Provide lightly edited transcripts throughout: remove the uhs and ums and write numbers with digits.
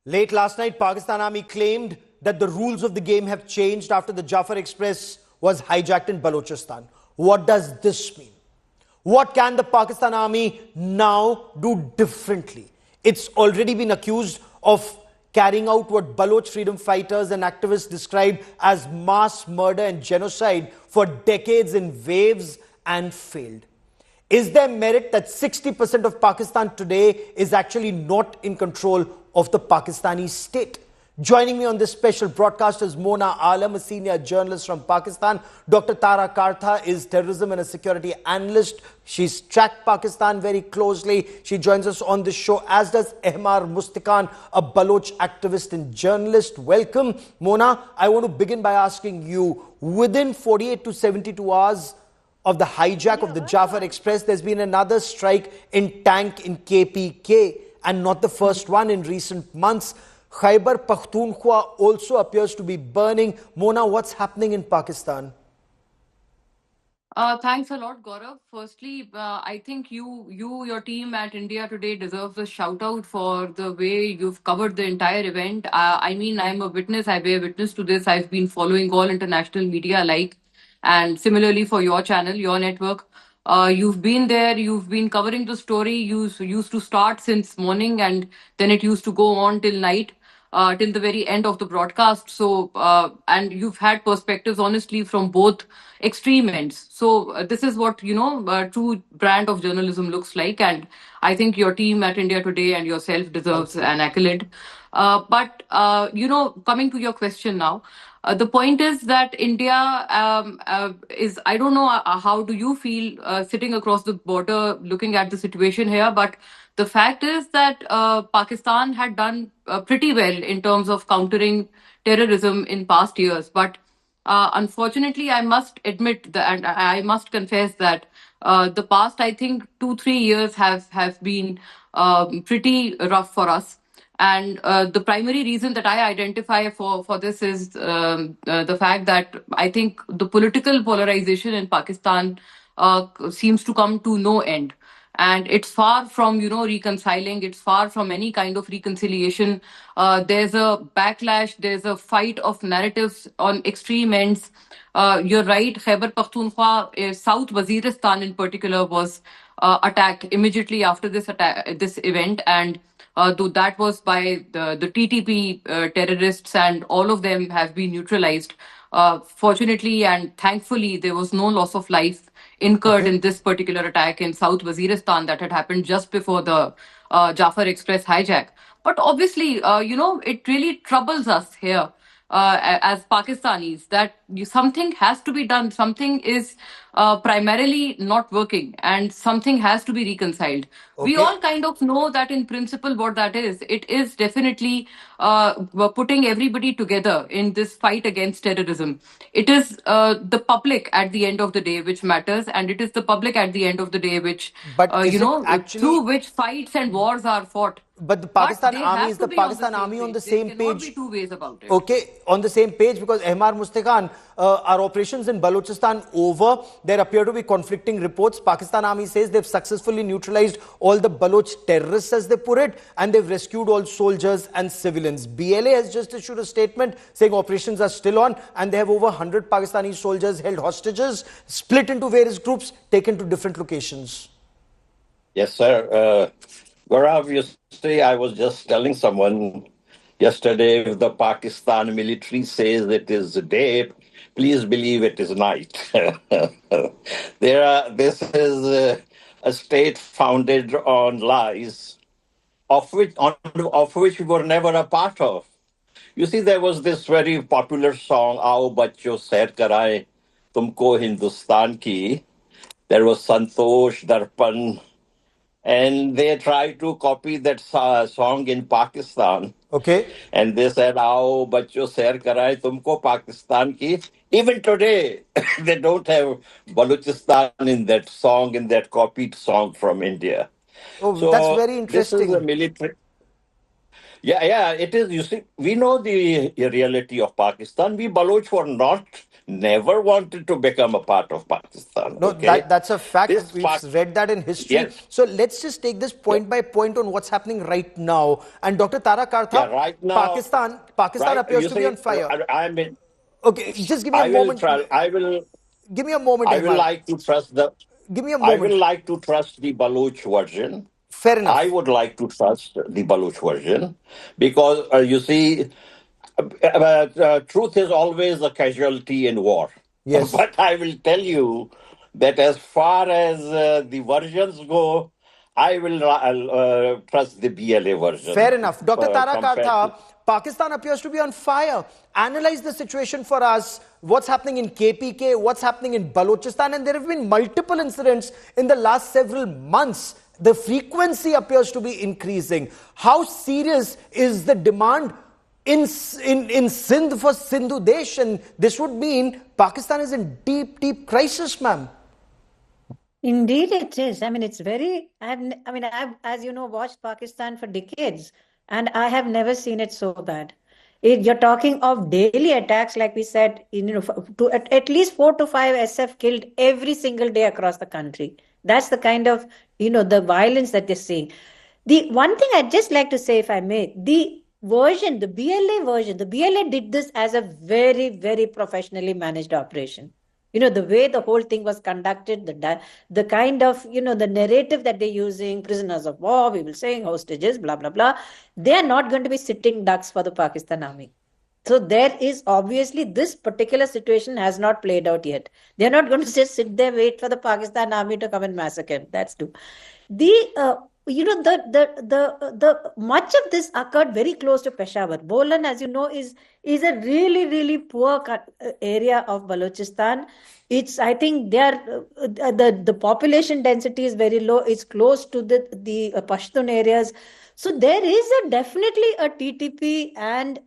Late last night, Pakistan Army claimed that the rules of the game have changed after the Jaffar Express was hijacked in Balochistan. What does this mean? What can the Pakistan Army now do differently? It's already been accused of carrying out what Baloch freedom fighters and activists describe as mass murder and genocide for decades in waves and failed. Is there merit that 60% of Pakistan today is actually not in control of the Pakistani state? Joining me on this special broadcast is Mona Alam, a senior journalist from Pakistan. Dr. Tara Kartha is terrorism and a security analyst. She's tracked Pakistan very closely. She joins us on this show, as does Ehmar Mustikan, a Baloch activist and journalist. Welcome, Mona. I want to begin by asking you, within 48 to 72 hours of the hijack of the Jaffar Express, there's been another strike in tank in KPK, and not the first one in recent months. Khyber Pakhtunkhwa also appears to be burning. Mona, what's happening in Pakistan? Thanks a lot, Gaurav. Firstly, I think your team at India Today deserves a shout out for the way you've covered the entire event. I mean, I'm a witness. I bear witness to this. I've been following all international media alike, and similarly for your channel, your network. You've been there. You've been covering the story. You used to start since morning, and then it used to go on till night. Till the very end of the broadcast. So, and you've had perspectives, honestly, from both extreme ends. So, this is what, a true brand of journalism looks like. And I think your team at India Today and yourself deserves an accolade. Coming to your question now, the point is that India I don't know how do you feel sitting across the border looking at the situation here, but the fact is that Pakistan had done pretty well in terms of countering terrorism in past years. But unfortunately, I must admit that, and I must confess that the past, I think, 2-3 years have been pretty rough for us. And the primary reason that I identify for this is the fact that I think the political polarization in Pakistan seems to come to no end. And it's far from, reconciling. It's far from any kind of reconciliation. There's a backlash. There's a fight of narratives on extreme ends. You're right. Khyber Pakhtunkhwa, South Waziristan in particular, was attacked immediately after this event, and though that was by the TTP terrorists, and all of them have been neutralized. Fortunately and thankfully, there was no loss of life incurred in this particular attack in South Waziristan that had happened just before the Jaffar Express hijack. But obviously, it really troubles us here as Pakistanis that something has to be done. Something is primarily not working, and something has to be reconciled. We all kind of know that in principle what that is. It is definitely putting everybody together in this fight against terrorism. It is the public at the end of the day which matters, and it is the public at the end of the day which, through which fights and wars are fought. But the Pakistan Army is the Pakistan Army on the same page. There cannot be two ways about it. Okay, on the same page, because Ehmar Mustikan, our operations in Balochistan over. There appear to be conflicting reports. Pakistan Army says they've successfully neutralized all the Baloch terrorists, as they put it, and they've rescued all soldiers and civilians. BLA has just issued a statement saying operations are still on, and they have over 100 Pakistani soldiers held hostages, split into various groups, taken to different locations. Yes, sir. Gaurav, you see, I was just telling someone yesterday, if the Pakistan military says it is day, please believe it is night. This is a state founded on lies, of which we were never a part of. You see, there was this very popular song, "Aao Bachcho Sair Karaye Tumko Hindustan Ki." There was Santosh, Darpan, and they tried to copy that song in Pakistan. Okay. And they said, "Aao bachcho sair karaye tumko Pakistan ki." Even today, they don't have Balochistan in that song, in that copied song from India. Oh, so that's very interesting. This is a military. Yeah, it is. You see, we know the reality of Pakistan. We Baloch were not never wanted to become a part of Pakistan. No, Okay, that's a fact. this We've part, read that in history. yes, So let's just take this yeah, point by point on what's happening right now. And Dr. Tara yeah. Kartha, Right now, Pakistan right, appears you to be on see, fire. I mean, Okay, just give me a I will moment. try. Give me a moment, I will Hemar. like to trust the. Give me a I will moment. like to trust the Baloch version. Fair I enough. would like to trust the Baloch version because you see, truth is always a casualty in war. Yes. But I will tell you that as far as the versions go, I will trust the BLA Fair version enough. Dr. Tara compared to. Kartha, Pakistan appears to be on fire. Analyze the situation for us. What's happening in KPK? What's happening in Balochistan? And there have been multiple incidents in the last several months. The frequency appears to be increasing. How serious is the demand in Sindh for Sindhu Desh? And this would mean Pakistan is in deep, deep crisis, ma'am. Indeed, it is. I mean, it's very. I've, as you know, watched Pakistan for decades, and I have never seen it so bad. You're talking of daily attacks, like we said, to at least 4 to 5 SF killed every single day across the country. That's the kind of, the violence that they're seeing. The one thing I'd just like to say, if I may, the BLA version, the BLA did this as a very, very professionally managed operation. The way the whole thing was conducted, the kind of, the narrative that they're using, prisoners of war, we will say, hostages, blah, blah, blah. They're not going to be sitting ducks for the Pakistan army. So there is obviously this particular situation has not played out yet. They're not going to just sit there, wait for the Pakistan army to come and massacre. That's true. The much of this occurred very close to Peshawar. Bolan, as you know, is a really, really poor area of Balochistan. I think the population density is very low. It's close to the Pashtun areas. So there is definitely a TTP and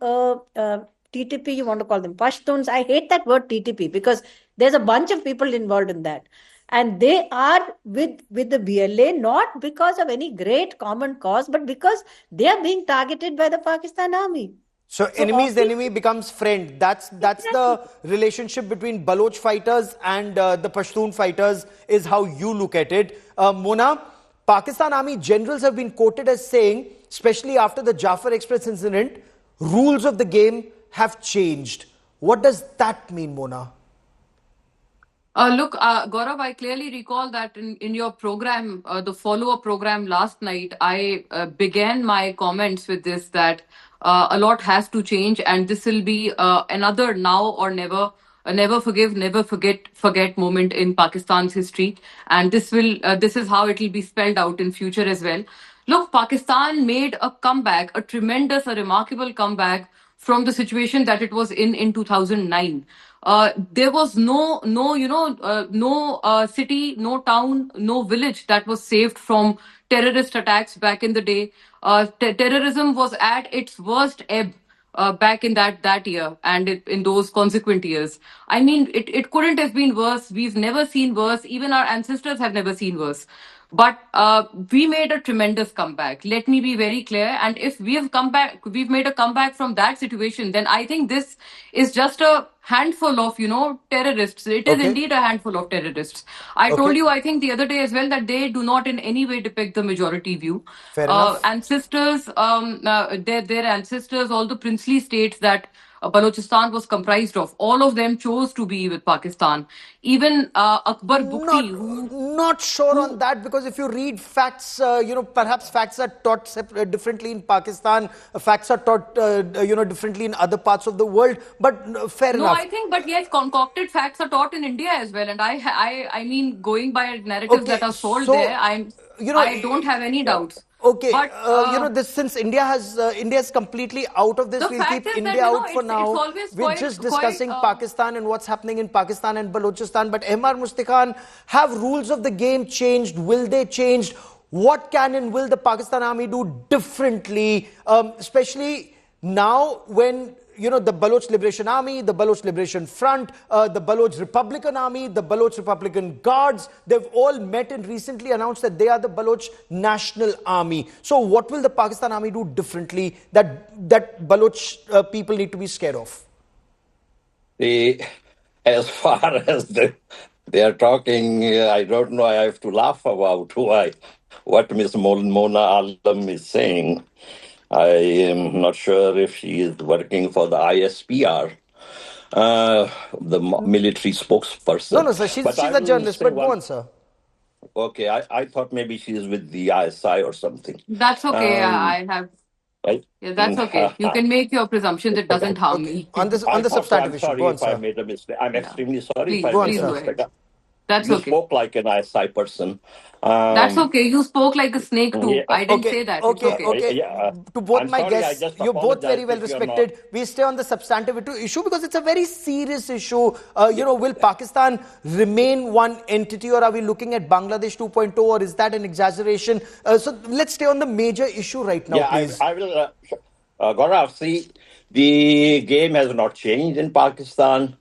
TTP, you want to call them Pashtuns. I hate that word TTP because there's a bunch of people involved in that. And they are with the BLA, not because of any great common cause, but because they are being targeted by the Pakistan army. So enemy's enemy becomes friend. That's the relationship between Baloch fighters and the Pashtun fighters is how you look at it. Mona, Pakistan army generals have been quoted as saying, especially after the Jaffar Express incident, rules of the game have changed. What does that mean, Mona? Look, Gaurav, I clearly recall that in your program, the follow-up program last night, I began my comments with this that a lot has to change, and this will be another now or never, never forgive, never forget moment in Pakistan's history, and this is how it will be spelled out in future as well. Look, Pakistan made a comeback, a tremendous, a remarkable comeback from the situation that it was in 2009. There was no city, no town, no village that was saved from terrorist attacks back in the day. Terrorism was at its worst ebb back in that year and in those consequent years. I mean, it couldn't have been worse. We've never seen worse. Even our ancestors have never seen worse. But we made a tremendous comeback. Let me be very clear. And if we've made a comeback from that situation, then I think this is just a handful of, terrorists. It is Okay. indeed a handful of terrorists. I told Okay. you, I think the other day as well, that they do not in any way depict the majority view. Fair enough. Ancestors, their ancestors, all the princely states that Balochistan was comprised of, all of them chose to be with Pakistan. Even Akbar Bukti, Not sure on that, because if you read facts, perhaps facts are taught differently in Pakistan. Facts are taught, differently in other parts of the world. But fair No, enough. I think, but yes, concocted facts are taught in India as well, and I mean, going by narratives Okay, that are sold so there, you know, I don't have any doubts. okay, But this since India's completely out of this, the we'll fact keep is that India out for it's now. always We're quite just discussing quite. Pakistan and what's happening in Pakistan and Balochistan. But Hemar Mustikhan, have rules of the game changed? Will they change? What can and will the Pakistan army do differently, especially now when the Baloch Liberation Army, the Baloch Liberation Front, the Baloch Republican Army, the Baloch Republican Guards, they've all met and recently announced that they are the Baloch National Army. So what will the Pakistan army do differently that Baloch people need to be scared of? As far as they are talking, I don't know. I have to laugh about what Miss Mona Alam is saying. I am not sure if she is working for the ISPR, the military No, spokesperson. no, sir. She's But I she's a will journalist. say But go one. on, sir. Okay, I thought maybe she is with the ISI or something. That's okay. Um, I have. right? Yeah, that's okay. You can make your presumptions. It doesn't harm Okay. me. On I the thought so. I'm substantive issue, go sorry on, if I sir. made a mistake. I'm Yeah. extremely sorry if Please, I Go on, made please a go sir. ahead. mistake. That's You okay. spoke like an ISI person. That's Um, okay. You spoke like a snake too. yeah, I didn't Okay, say that. It's okay, okay. okay. yeah. To both I'm my sorry. I guests, just you're both very apologize well if you're not. respected. We stay on the substantive issue because it's a very serious issue. Will Pakistan remain one entity, or are we looking at Bangladesh 2.0, or is that an exaggeration? So let's stay on the major issue right now, Yeah, please. I will. Gaurav, see, the game has not changed in Pakistan.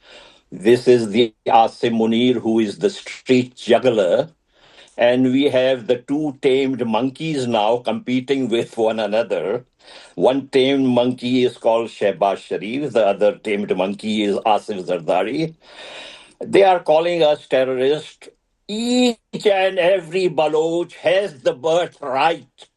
This is the Asim Munir who is the street juggler. And we have the two tamed monkeys now competing with one another. One tamed monkey is called Shehbaz Sharif, the other tamed monkey is Asif Zardari. They are calling us terrorists. Each and every Baloch has the birthright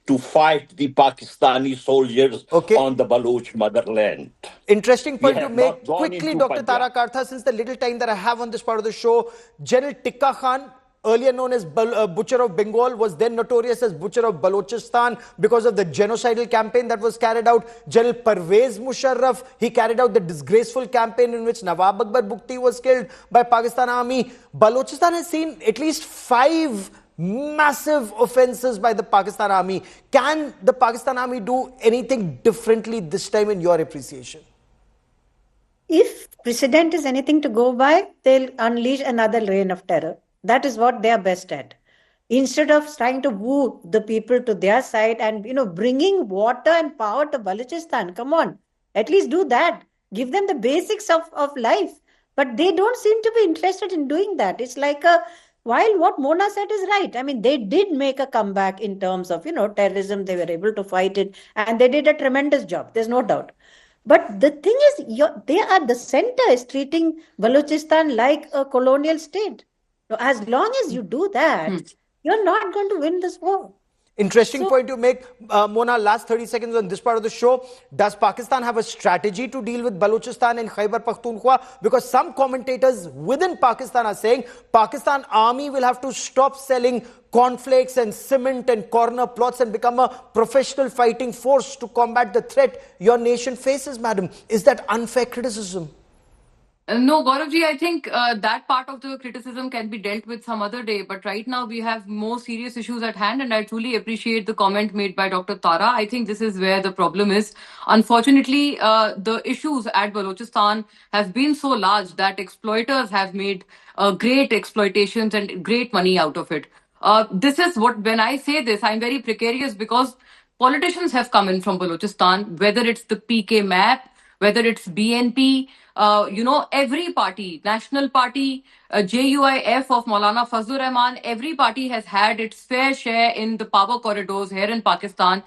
to fight the Pakistani soldiers Okay. on the Baloch motherland. Interesting We point you have not make. gone Quickly, into Dr. Punjab. Tara Kartha, since the little time that I have on this part of the show, General Tikka Khan, earlier known as Butcher of Bengal, was then notorious as Butcher of Balochistan because of the genocidal campaign that was carried out. General Parvez Musharraf, he carried out the disgraceful campaign in which Nawab Akbar Bukti was killed by Pakistan Army. Balochistan has seen at least 5 massive offenses by the Pakistan Army. Can the Pakistan Army do anything differently this time in your appreciation? If precedent is anything to go by, they'll unleash another reign of terror. That is what they are best at. Instead of trying to woo the people to their side and bringing water and power to Balochistan, come on, at least do that. Give them the basics of life. But they don't seem to be interested in doing that. It's like while what Mona said is right. I mean, they did make a comeback in terms of terrorism. They were able to fight it, and they did a tremendous job. There's no doubt. But the thing is, they are the center is treating Balochistan like a colonial state. So as long as you do that, you're not going to win this war. Interesting So point you make, Mona. Last 30 seconds on this part of the show. Does Pakistan have a strategy to deal with Balochistan and Khyber Pakhtunkhwa? Because some commentators within Pakistan are saying Pakistan army will have to stop selling cornflakes and cement and corner plots and become a professional fighting force to combat the threat your nation faces, madam. Is that unfair criticism? No, Gauravji, I think that part of the criticism can be dealt with some other day. But right now, we have more serious issues at hand, and I truly appreciate the comment made by Dr. Tara. I think this is where the problem is. Unfortunately, the issues at Balochistan have been so large that exploiters have made great exploitations and great money out of it. This is what, when I say this, I'm very precarious because politicians have come in from Balochistan, whether it's the PK map, whether it's BNP, every party, National Party, JUIF of Maulana Fazlur Rahman, every party has had its fair share in the power corridors here in Pakistan.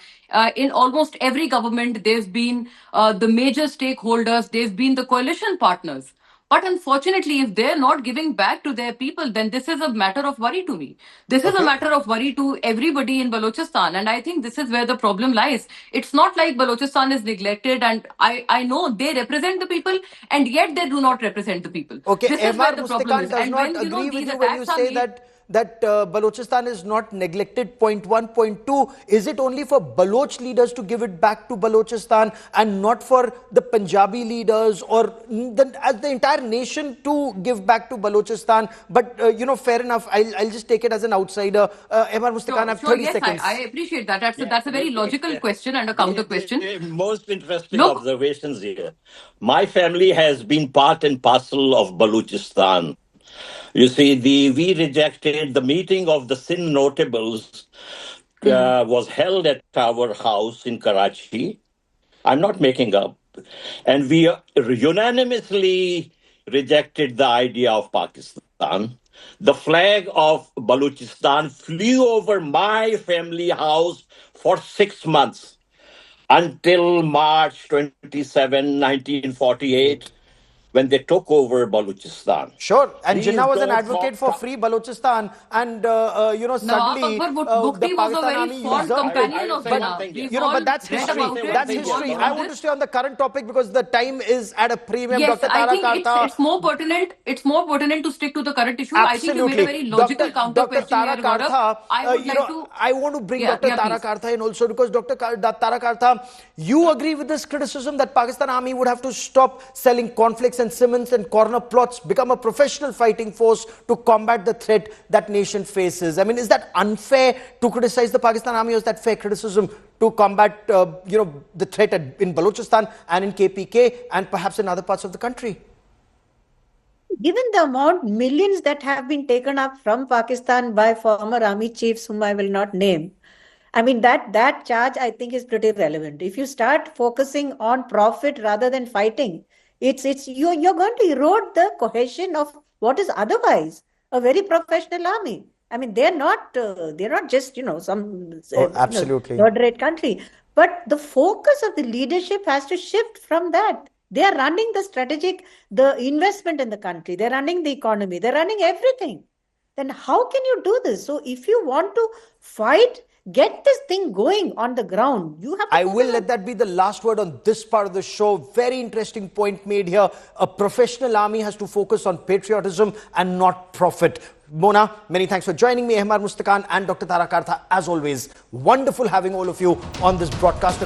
In almost every government, they've been the major stakeholders, they've been the coalition partners. But unfortunately, if they're not giving back to their people, then this is a matter of worry to me. This is a Okay. matter of worry to everybody in Balochistan. And I think this is where the problem lies. It's not like Balochistan is neglected, and I know they represent the people, and yet they do not represent the people. Okay, This is where MR the problem Mustakan is. does And not when, agree with these you when you attacks are say made, that Balochistan is not neglected. Point one, point two. Is it only for Baloch leaders to give it back to Balochistan and not for the Punjabi leaders or as the entire nation to give back to Balochistan? But fair enough. I'll just take it as an outsider. MR Mustakan, I have sure, 30 yes, I seconds. appreciate that. Yeah, That's a very logical question and a counter question. the most interesting Look, observations here. My family has been part and parcel of Balochistan. You see, we rejected the meeting of the Sindh notables was held at our house in Karachi. I'm not making up. And we unanimously rejected the idea of Pakistan. The flag of Balochistan flew over my family house for 6 months until March 27, 1948, when they took over Balochistan. Sure, and These Jinnah was an don't advocate for want- free Balochistan, and Nawab suddenly Akbar the Bukti was a Pakistan very Army fond usurped companion it. of But, Jinnah. you We've You know, all but that's read history. about it. That's We've all history. known I want to this. stay on the current topic because the time is at a premium. Yes, Dr. I Tara think Karta. it's more pertinent. It's more pertinent to stick to the current issue. I think you made a very logical counter Dr. question Tara here, Gaurav. Karta, I would like to. I want to bring Yeah, Dr. yeah, Tara please. Karta in also because Tara Karta, you agree with this criticism that Pakistan Army would have to stop selling conflicts and cements and corner plots, become a professional fighting force to combat the threat that nation faces. I mean, is that unfair to criticize the Pakistan Army, or is that fair criticism to combat, the threat in Balochistan and in KPK and perhaps in other parts of the country? Given the amount, millions that have been taken up from Pakistan by former army chiefs whom I will not name, I mean, that charge I think is pretty relevant. If you start focusing on profit rather than fighting, you're going to erode the cohesion of what is otherwise a very professional army. I mean, they're not just some Absolutely. third-rate country, but the focus of the leadership has to shift from that. They are running the investment in the country. They're running the economy. They're running everything. Then how can you do this? So if you want to fight, get this thing going on the ground. You have to I will let that be the last word on this part of the show. Very interesting point made here. A professional army has to focus on patriotism and not profit. Mona, many thanks for joining me. Ahmad Mustaqan and Dr. Tara Karta, as always. Wonderful having all of you on this broadcast.